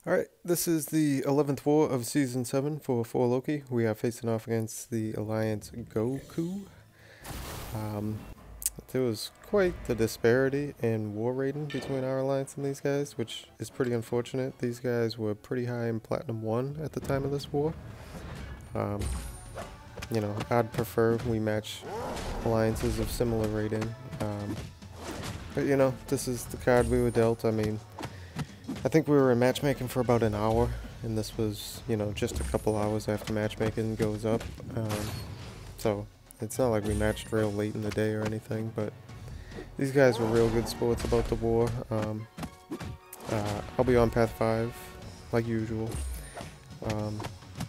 Alright, this is the 11th war of Season 7 for 4 Loki. We are facing off against the Alliance Goku. There was quite the disparity in war rating between our alliance and these guys, which is pretty unfortunate. These guys were pretty high in Platinum 1 at the time of this war. I'd prefer we match alliances of similar rating. But this is the card we were dealt. I mean, I think we were in matchmaking for about an hour, and this was, just a couple hours after matchmaking goes up. So it's not like we matched real late in the day or anything, but these guys were real good sports about the war. I'll be on Path 5, like usual.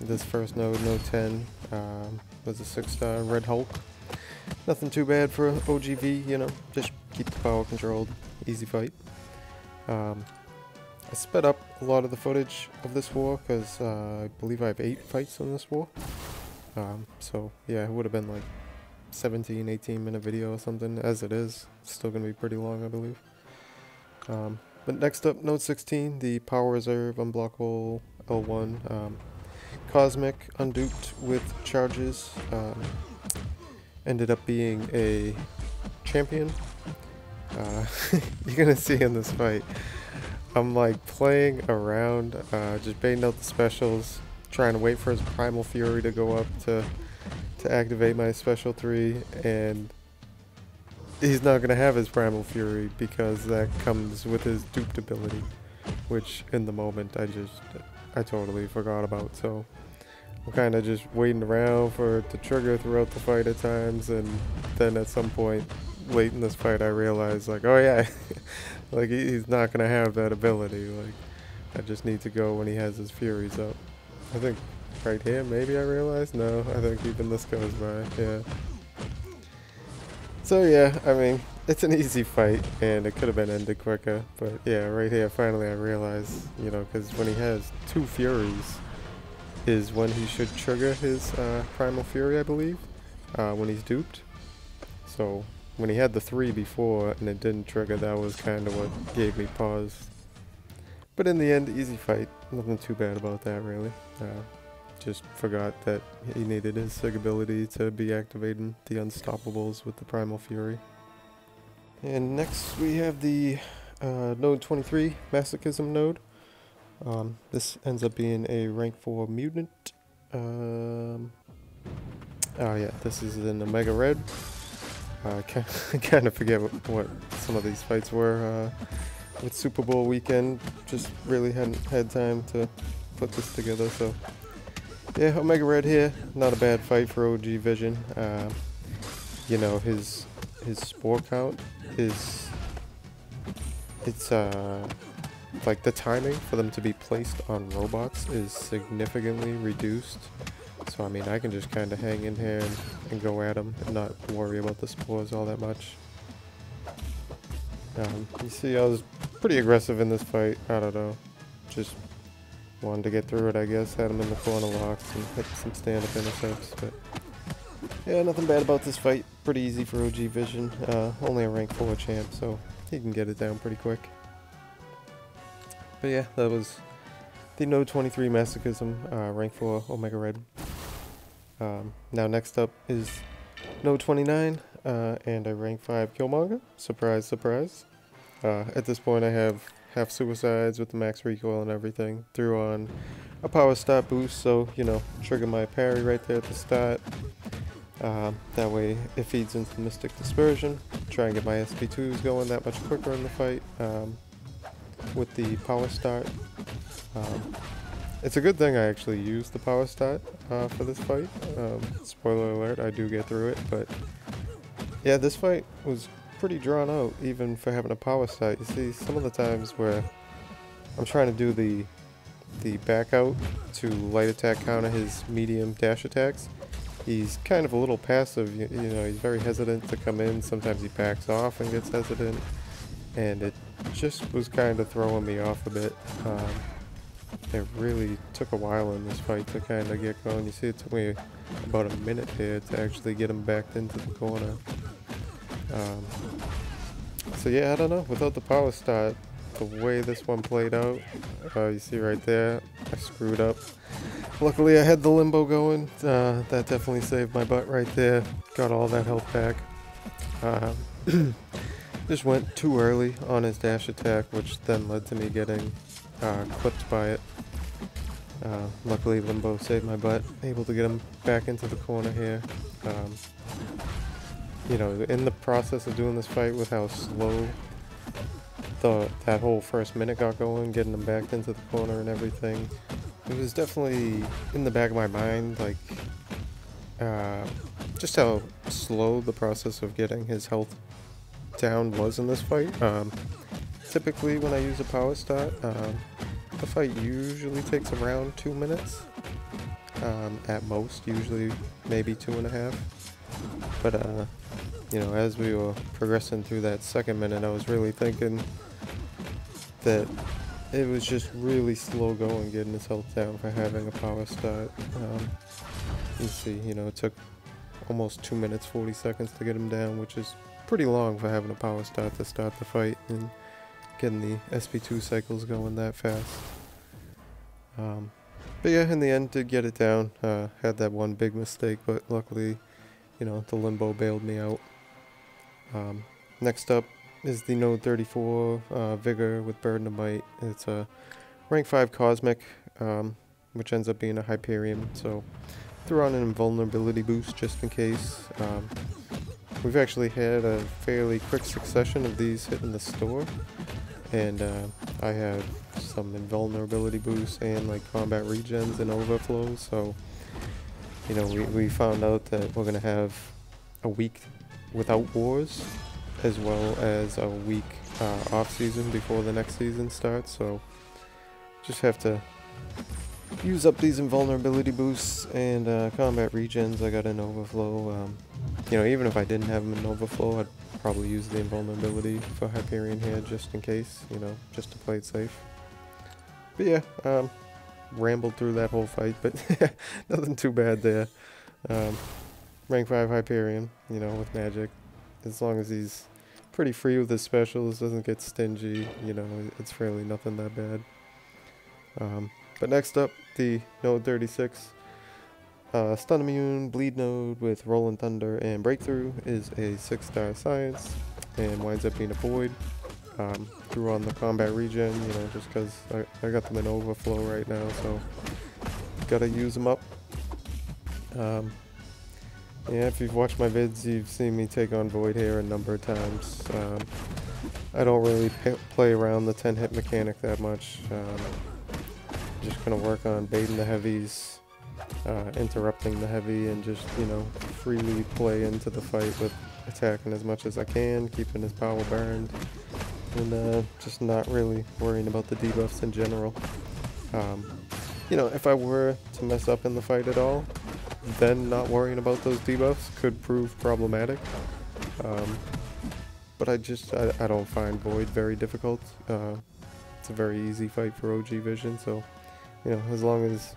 This first node 10, was a 6-star Red Hulk. Nothing too bad for OGV, just keep the power controlled, easy fight. I sped up a lot of the footage of this war because I believe I have 8 fights in this war. So yeah, it would have been like 17, 18 minute video or something. As it is, it's still going to be pretty long, I believe. But next up, Node 16, the Power Reserve Unblockable L1. Cosmic, unduped with charges. Ended up being a champion. You're going to see in this fight. I'm like playing around, just baiting out the specials, trying to wait for his Primal Fury to go up to activate my special 3, and he's not going to have his Primal Fury because that comes with his duped ability, which in the moment I totally forgot about. So I'm kind of just waiting around for it to trigger throughout the fight at times, and then at some point late in this fight I realized, like, oh yeah, like he's not gonna have that ability. Like, I just need to go when he has his Furies up. I think right here maybe I realized. No, I think even this goes by. Yeah. So yeah, I mean, it's an easy fight and it could have been ended quicker, but yeah, right here finally I realized, because when he has 2 Furies is when he should trigger his Primal Fury, I believe, when he's duped. So when he had the 3 before and it didn't trigger, that was kind of what gave me pause. But in the end, easy fight. Nothing too bad about that, really. Just forgot that he needed his Sig ability to be activating the Unstoppables with the Primal Fury. And next we have the Node 23 Masochism node. This ends up being a rank 4 mutant. Oh yeah, this is an Omega Red. I kind of forget what some of these fights were with Super Bowl weekend. Just really hadn't had time to put this together. So yeah, Omega Red here. Not a bad fight for OG Vision. His spore count is like the timing for them to be placed on robots is significantly reduced. So I mean, I can just kind of hang in here and go at them and not worry about the spores all that much. You see, I was pretty aggressive in this fight. I don't know, just wanted to get through it, I guess. Had him in the corner locks and hit some stand-up intercepts, but yeah, nothing bad about this fight. Pretty easy for OG Vision. Only a rank 4 champ, so he can get it down pretty quick. But yeah, that was the Node 23 Masochism, rank 4 Omega Red. Now next up is Node 29 and a rank 5 Killmonger. Surprise, surprise. At this point I have half suicides with the max recoil and everything. Threw on a power start boost, so, trigger my parry right there at the start. That way it feeds into the Mystic Dispersion. Try and get my SP2s going that much quicker in the fight with the power start. It's a good thing I actually used the power start for this fight. Spoiler alert, I do get through it, but yeah, this fight was pretty drawn out even for having a power start. You see, some of the times where I'm trying to do the back out to light attack counter his medium dash attacks, he's kind of a little passive. He's very hesitant to come in. Sometimes he backs off and gets hesitant, and it just was kind of throwing me off a bit. It really took a while in this fight to kind of get going. You see, it took me about a minute here to actually get him backed into the corner. So yeah, I don't know. Without the power start, the way this one played out, you see right there, I screwed up. Luckily I had the limbo going, that definitely saved my butt right there, got all that health back. Just went too early on his dash attack, which then led to me getting clipped by it. Luckily limbo saved my butt, able to get him back into the corner here. You know, in the process of doing this fight with how slow that whole first minute got going, getting him back into the corner and everything, it was definitely in the back of my mind, like, just how slow the process of getting his health down was in this fight. Typically when I use a power start, the fight usually takes around 2 minutes, at most, usually maybe 2.5. But you know, as we were progressing through that second minute, I was really thinking that it was just really slow going getting his health down for having a power start. You see, you know, it took almost 2 minutes 40 seconds to get him down, which is pretty long for having a power start to start the fight and getting the SP2 cycles going that fast. But yeah, in the end, did get it down. Had that one big mistake, but luckily, you know, the limbo bailed me out. Next up is the Node 34 Vigor with Burden of Might. It's a rank 5 Cosmic, which ends up being a Hyperion, so threw on an invulnerability boost just in case. We've actually had a fairly quick succession of these hitting the store, and I had some invulnerability boosts and like combat regens and overflows, so you know, we found out that we're gonna have a week without wars as well as a week off season before the next season starts, so just have to use up these invulnerability boosts and combat regens. I got an overflow. You know, even if I didn't have them in overflow, I'd probably use the invulnerability for Hyperion here just in case, you know, just to play it safe. But yeah, rambled through that whole fight, but nothing too bad there. Rank 5 Hyperion, you know, with magic. As long as he's pretty free with his specials, doesn't get stingy, you know, it's really nothing that bad. But next up, the Node 36 Stun Immune Bleed Node with Rolling Thunder and Breakthrough is a 6-star science and winds up being a void. Threw on the combat regen, you know, just because I got them in overflow right now, so gotta use them up. Yeah, if you've watched my vids, you've seen me take on Void here a number of times. I don't really play around the 10-hit mechanic that much. Just gonna work on baiting the heavies, interrupting the heavy, and just, you know, freely play into the fight with attacking as much as I can, keeping his power burned, and just not really worrying about the debuffs in general. You know, if I were to mess up in the fight at all, then not worrying about those debuffs could prove problematic. But I don't find Void very difficult. It's a very easy fight for OG Vision, so you know, as long as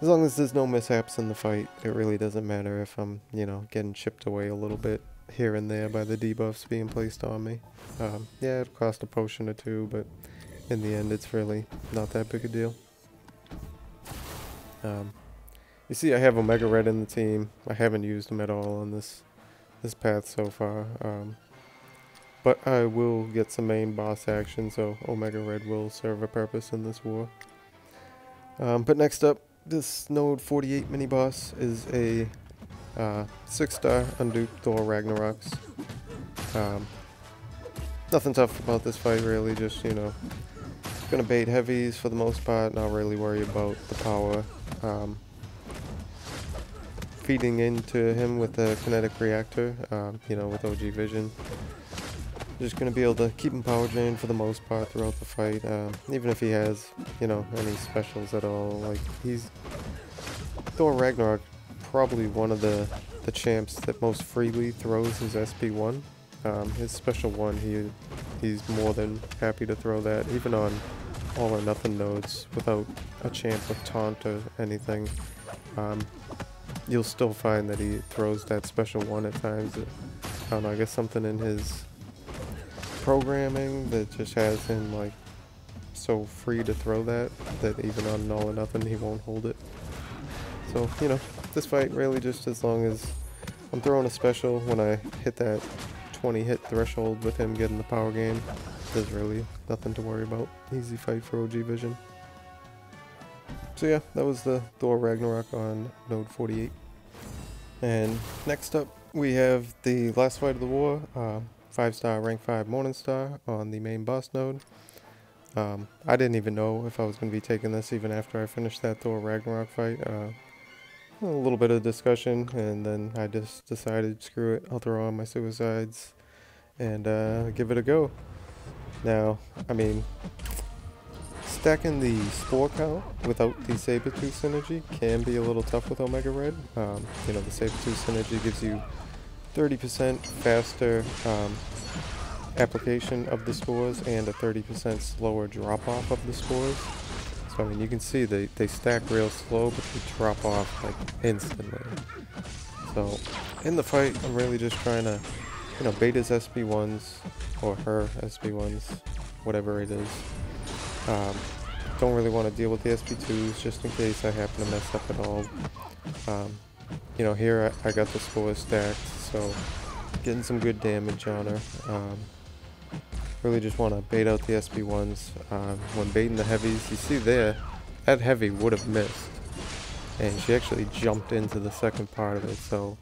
there's no mishaps in the fight, it really doesn't matter if I'm, you know, getting chipped away a little bit here and there by the debuffs being placed on me. Yeah, it'll cost a potion or two, but in the end, it's really not that big a deal. You see, I have Omega Red in the team. I haven't used him at all on this path so far, but I will get some main boss action, so Omega Red will serve a purpose in this war. But next up, this Node 48 mini boss is a 6-star unduped Thor Ragnaroks. Nothing tough about this fight really, just, you know, gonna bait heavies for the most part, not really worry about the power. Feeding into him with the kinetic reactor, you know, with OG Vision. Just going to be able to keep him power drained for the most part throughout the fight, even if he has, you know, any specials at all. Like, Thor Ragnarok, probably one of the champs that most freely throws his SP1. His special one, he's more than happy to throw that, even on all or nothing nodes, without a champ with taunt or anything. You'll still find that he throws that special one at times. I don't know, I guess something in his programming that just has him like so free to throw that even on All or Nothing he won't hold it. So, you know, this fight really just as long as I'm throwing a special when I hit that 20 hit threshold with him getting the power game, there's really nothing to worry about. Easy fight for OG Vision. So yeah, that was the Thor Ragnarok on node 48. And next up we have the last fight of the war, 5-star rank 5 Morningstar on the main boss node. I didn't even know if I was going to be taking this even after I finished that Thor Ragnarok fight. A little bit of discussion, and then I just decided, screw it, I'll throw on my suicides and give it a go. Now, I mean, stacking the spore count without the Sabertooth synergy can be a little tough with Omega Red. You know, the Sabertooth synergy gives you 30% faster application of the spores and a 30% slower drop off of the spores. So I mean, you can see they stack real slow, but they drop off like instantly. So in the fight, I'm really just trying to, you know, bait his SB1s or her SB1s, whatever it is. Don't really want to deal with the SB2s just in case I happen to mess up at all. You know, here I got the spores stacked, so getting some good damage on her. Really just want to bait out the SB1s. When baiting the heavies, you see there, that heavy would have missed. And she actually jumped into the second part of it, so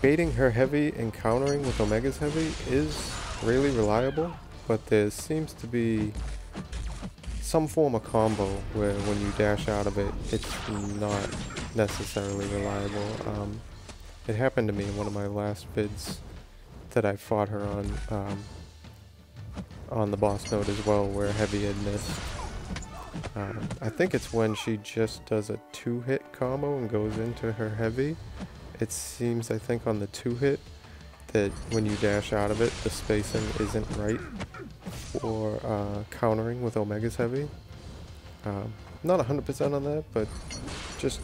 baiting her heavy and countering with Omega's heavy is really reliable, but there seems to be some form of combo where when you dash out of it, it's not necessarily reliable. It happened to me in one of my last vids that I fought her on the boss node as well, where heavy had missed. I think it's when she just does a 2-hit combo and goes into her heavy. It seems, I think, on the 2-hit that when you dash out of it, the spacing isn't right for countering with Omega's heavy. Not 100% on that, but just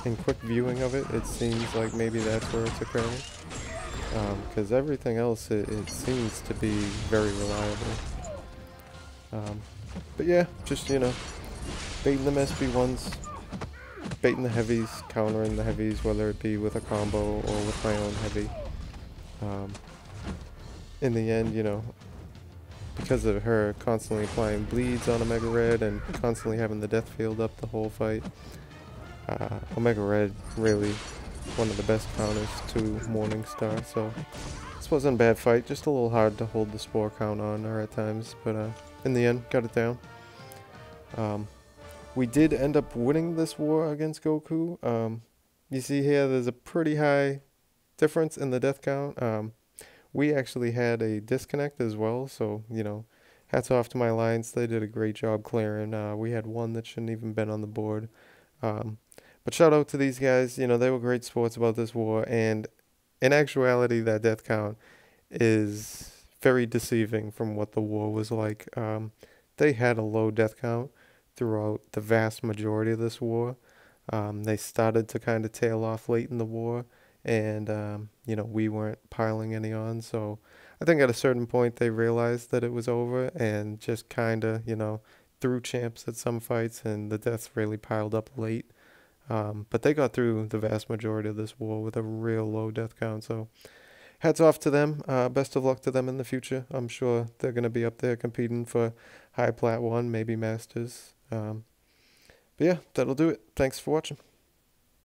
in quick viewing of it, it seems like maybe that's where it's occurring. Because everything else, it seems to be very reliable. But yeah, just, you know, baiting them SB1s, baiting the heavies, countering the heavies, whether it be with a combo or with my own heavy. In the end, you know, because of her constantly applying bleeds on Omega Red and constantly having the death field up the whole fight, Omega Red really one of the best counters to Morningstar, so this wasn't a bad fight, just a little hard to hold the spore count on her at times, but in the end, got it down. We did end up winning this war against Goku. You see here, there's a pretty high difference in the death count. We actually had a disconnect as well, so, you know, hats off to my alliance. They did a great job clearing. We had one that shouldn't even been on the board. But shout out to these guys. You know, they were great sports about this war, and in actuality, that death count is very deceiving from what the war was like. They had a low death count throughout the vast majority of this war. They started to kind of tail off late in the war, and you know, we weren't piling any on, so I think at a certain point they realized that it was over and just kind of, you know, threw champs at some fights, and the deaths really piled up late. But they got through the vast majority of this war with a real low death count, so hats off to them. Best of luck to them in the future. I'm sure they're going to be up there competing for High Plat 1, maybe Masters. But yeah, that'll do it. Thanks for watching.